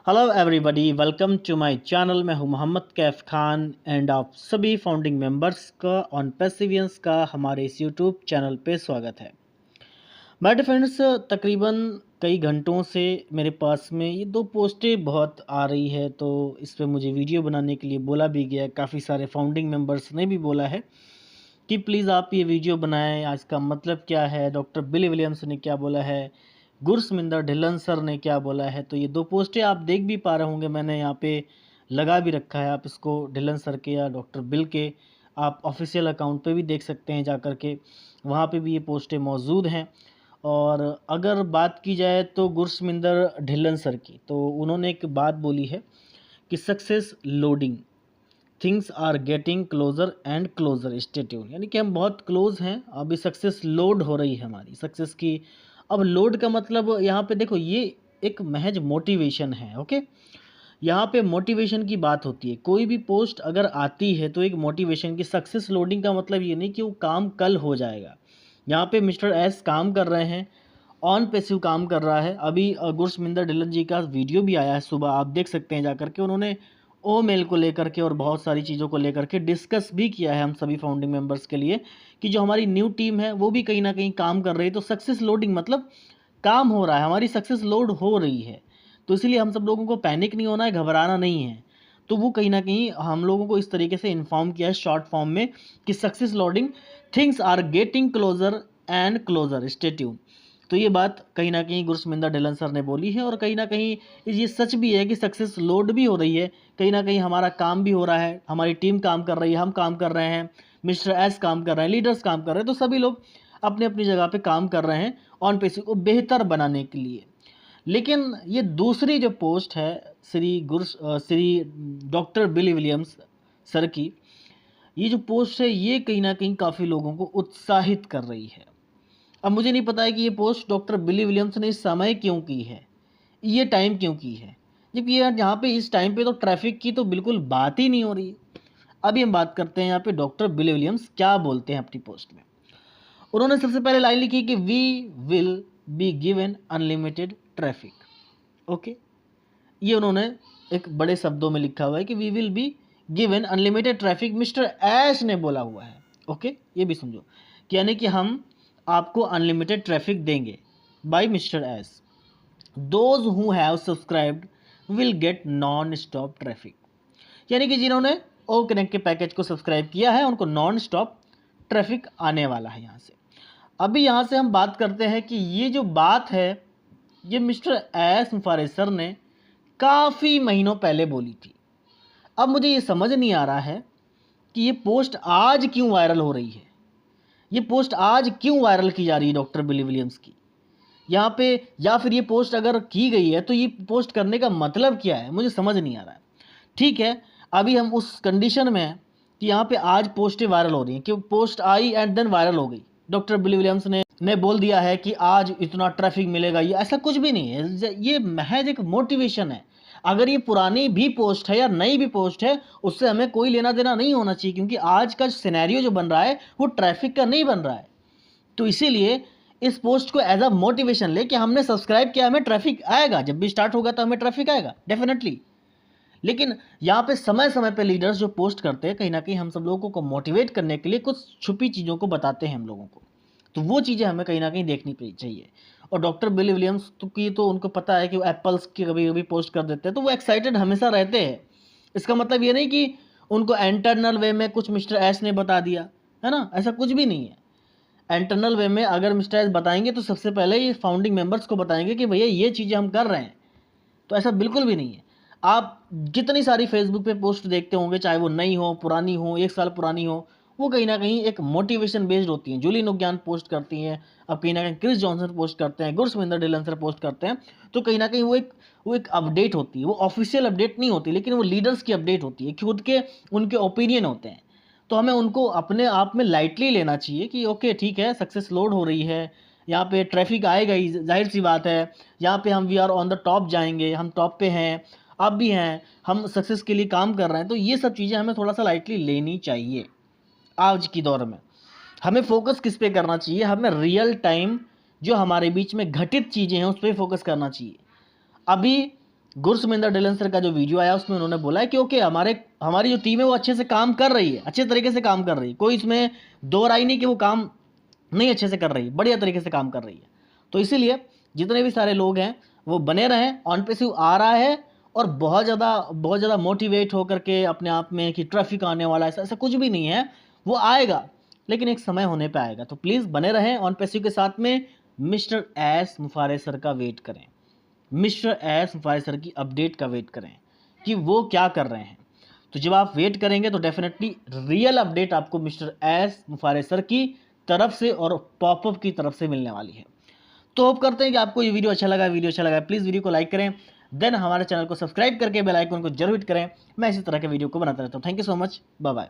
Hello everybody, welcome to my channel. मैं हूं Mohammad Kaif Khan and आप सभी फाउंडिंग मेंबर्स का ऑन पेसिवियंस का हमारे इस यूट्यूब चैनल पे स्वागत है। माय डियर फ्रेंड्स, तकरीबन कई घंटों से मेरे पास में ये दो पोस्टें बहुत आ रही है, तो इस पे मुझे वीडियो बनाने के लिए बोला भी गया। काफ़ी सारे फाउंडिंग मेंबर्स ने भी बोला है कि प्लीज़ आप ये वीडियो बनाएं, आज का मतलब क्या है, डॉक्टर बिली विलियम्स ने क्या बोला है, गुरसमिंदर ढिल्लन सर ने क्या बोला है। तो ये दो पोस्टें आप देख भी पा रहे होंगे, मैंने यहाँ पे लगा भी रखा है। आप इसको ढिल्लन सर के या डॉक्टर बिल के आप ऑफिशियल अकाउंट पे भी देख सकते हैं जा कर के, वहाँ पे भी ये पोस्टें मौजूद हैं। और अगर बात की जाए तो गुरसमिंदर ढिल्लन सर की, तो उन्होंने एक बात बोली है कि success loading, things are getting closer and closer, stay tune. यानी कि हम बहुत क्लोज़ हैं, अभी सक्सेस लोड हो रही है हमारी सक्सेस की। अब लोड का मतलब यहाँ पे देखो, ये एक महज मोटिवेशन है। ओके, यहाँ पे मोटिवेशन की बात होती है। कोई भी पोस्ट अगर आती है तो एक मोटिवेशन की, सक्सेस लोडिंग का मतलब ये नहीं कि वो काम कल हो जाएगा। यहाँ पे मिस्टर एस काम कर रहे हैं, ऑन पैसिव काम कर रहा है। अभी गुरसमिंदर ढिल्लन जी का वीडियो भी आया है सुबह, आप देख सकते हैं जाकर के। उन्होंने ओ मेल को लेकर के और बहुत सारी चीज़ों को लेकर के डिस्कस भी किया है हम सभी फाउंडिंग मेंबर्स के लिए, कि जो हमारी न्यू टीम है वो भी कहीं ना कहीं काम कर रही है। तो सक्सेस लोडिंग मतलब काम हो रहा है, हमारी सक्सेस लोड हो रही है। तो इसलिए हम सब लोगों को पैनिक नहीं होना है, घबराना नहीं है। तो वो कहीं ना कहीं हम लोगों को इस तरीके से इन्फॉर्म किया है शॉर्ट फॉर्म में कि success loading, things are getting closer and closer, stay tune. तो ये बात कहीं ना कहीं गुरसमिंदर ढिल्लन सर ने बोली है, और कहीं ना कहीं ये सच भी है कि सक्सेस लोड भी हो रही है। कहीं ना कहीं हमारा काम भी हो रहा है, हमारी टीम काम कर रही है, हम काम कर रहे हैं, मिस्टर एस काम कर रहे हैं, लीडर्स काम कर रहे हैं। तो सभी लोग अपने अपनी जगह पे काम कर रहे हैं ऑन पेसी को बेहतर बनाने के लिए। लेकिन ये दूसरी जो पोस्ट है श्री डॉक्टर बिली विलियम्स सर की, ये जो पोस्ट है ये कहीं ना कहीं काफ़ी लोगों को उत्साहित कर रही है। अब मुझे नहीं पता है कि ये पोस्ट डॉक्टर बिली विलियम्स ने इस समय क्यों की है, ये टाइम क्यों की है, जबकि यार यहाँ पे इस टाइम पे तो ट्रैफिक की तो बिल्कुल बात ही नहीं हो रही है। अभी हम बात करते हैं यहाँ पे डॉक्टर बिली विलियम्स क्या बोलते हैं अपनी पोस्ट में। उन्होंने सबसे पहले लाइन लिखी कि we will be given unlimited traffic. Okay, ये उन्होंने एक बड़े शब्दों में लिखा हुआ है कि we will be given unlimited traffic, mister Ash ने बोला हुआ है। ओके, ये भी समझो कि यानी कि हम आपको अनलिमिटेड ट्रैफिक देंगे by mister S. Those who have subscribed will get non stop traffic, यानी कि जिन्होंने ओ कनेक्ट के पैकेज को सब्सक्राइब किया है उनको नॉन स्टॉप ट्रैफिक आने वाला है यहाँ से। अभी यहाँ से हम बात करते हैं कि ये जो बात है ये मिस्टर एस मुफारिज सर ने काफ़ी महीनों पहले बोली थी। अब मुझे ये समझ नहीं आ रहा है कि ये पोस्ट आज क्यों वायरल हो रही है, ये पोस्ट आज क्यों वायरल की जा रही है डॉक्टर बिली विलियम्स की यहाँ पे, या फिर ये पोस्ट अगर की गई है तो ये पोस्ट करने का मतलब क्या है, मुझे समझ नहीं आ रहा है। ठीक है, अभी हम उस कंडीशन में हैं कि यहाँ पे आज पोस्टें वायरल हो रही हैं, कि post I and then viral हो गई। डॉक्टर बिली विलियम्स ने बोल दिया है कि आज इतना ट्रैफिक मिलेगा, ये ऐसा कुछ भी नहीं है, ये महज एक मोटिवेशन है। अगर ये पुरानी भी पोस्ट है या नई भी पोस्ट है, उससे हमें कोई लेना देना नहीं होना चाहिए, क्योंकि आज का सिनेरियो जो बन रहा है वो ट्रैफिक का नहीं बन रहा है। तो इसीलिए इस पोस्ट को एज अ मोटिवेशन ले कि हमने सब्सक्राइब किया, हमें ट्रैफिक आएगा, जब भी स्टार्ट होगा तो हमें ट्रैफिक आएगा डेफिनेटली। लेकिन यहाँ पे समय समय पे लीडर्स जो पोस्ट करते हैं, कहीं ना कहीं हम सब लोगों को मोटिवेट करने के लिए कुछ छुपी चीज़ों को बताते हैं हम लोगों को, तो वो चीज़ें हमें कहीं ना कहीं देखनी चाहिए। और डॉक्टर बिली विलियम्स तो उनको पता है कि वो एप्पल्स की कभी कभी पोस्ट कर देते हैं, तो वो एक्साइटेड हमेशा रहते हैं। इसका मतलब ये नहीं कि उनको इंटरनल वे में कुछ मिस्टर एस ने बता दिया है ना, ऐसा कुछ भी नहीं है। इंटरनल वे में अगर मिस्टर एस बताएंगे तो सबसे पहले ये फाउंडिंग मेंबर्स को बताएंगे कि भैया ये चीज़ें हम कर रहे हैं, तो ऐसा बिल्कुल भी नहीं है। आप जितनी सारी फेसबुक पे पोस्ट देखते होंगे, चाहे वो नई हो, पुरानी हो, 1 साल पुरानी हो, वो कहीं ना कहीं एक मोटिवेशन बेस्ड होती हैं। जूली नुग्यान पोस्ट करती हैं, अब कहीं ना कहीं क्रिस जॉनसन पोस्ट करते हैं, गुरसविंदर ढिल्लन सर पोस्ट करते हैं। तो कहीं ना कहीं वो एक अपडेट होती है, वो ऑफिशियल अपडेट नहीं होती, लेकिन वो लीडर्स की अपडेट होती है, खुद के उनके ओपिनियन होते हैं। तो हमें उनको अपने आप में लाइटली लेना चाहिए कि ओके ठीक है, सक्सेस लोड हो रही है, यहाँ पे ट्रैफिक आएगा ही, जाहिर सी बात है। यहाँ पे हम we are on the top जाएंगे, हम टॉप पे हैं, आप भी हैं, हम सक्सेस के लिए काम कर रहे हैं। तो ये सब चीज़ें हमें थोड़ा सा लाइटली लेनी चाहिए। आज की दौर में हमें फोकस किस पे करना चाहिए, हमें रियल टाइम जो हमारे बीच में घटित चीज़ें हैं उस पर फोकस करना चाहिए। अभी गुरसुमिंदर डिलन सर का जो वीडियो आया उसमें उन्होंने बोला है कि ओके हमारी जो टीम है वो अच्छे से काम कर रही है, अच्छे तरीके से काम कर रही है, कोई इसमें दो राय नहीं कि वो काम नहीं अच्छे से कर रही है, बढ़िया तरीके से काम कर रही है। तो इसीलिए जितने भी सारे लोग हैं वो बने रहें, ऑन पैसिव आ रहा है और बहुत ज़्यादा मोटिवेट होकर के अपने आप में कि ट्रैफिक आने वाला है, ऐसा कुछ भी नहीं है, वो आएगा लेकिन एक समय होने पे आएगा। तो प्लीज़ बने रहें ऑन पैसिव के साथ में। मिस्टर एस मुफारे सर का वेट करें, मिस्टर एस मुफारे सर की अपडेट का वेट करें कि वो क्या कर रहे हैं। तो जब आप वेट करेंगे तो डेफिनेटली रियल अपडेट आपको मिस्टर एस मुफारे सर की तरफ से और पॉपअप की तरफ से मिलने वाली है। तो होप करते हैं कि आपको ये वीडियो अच्छा लगा, प्लीज़ वीडियो को लाइक करें, देन हमारे चैनल को सब्सक्राइब करके बेल आइकन को जरूर हिट करें। मैं इसी तरह के वीडियो को बनाता रहता हूँ। Thank you so much, bye bye.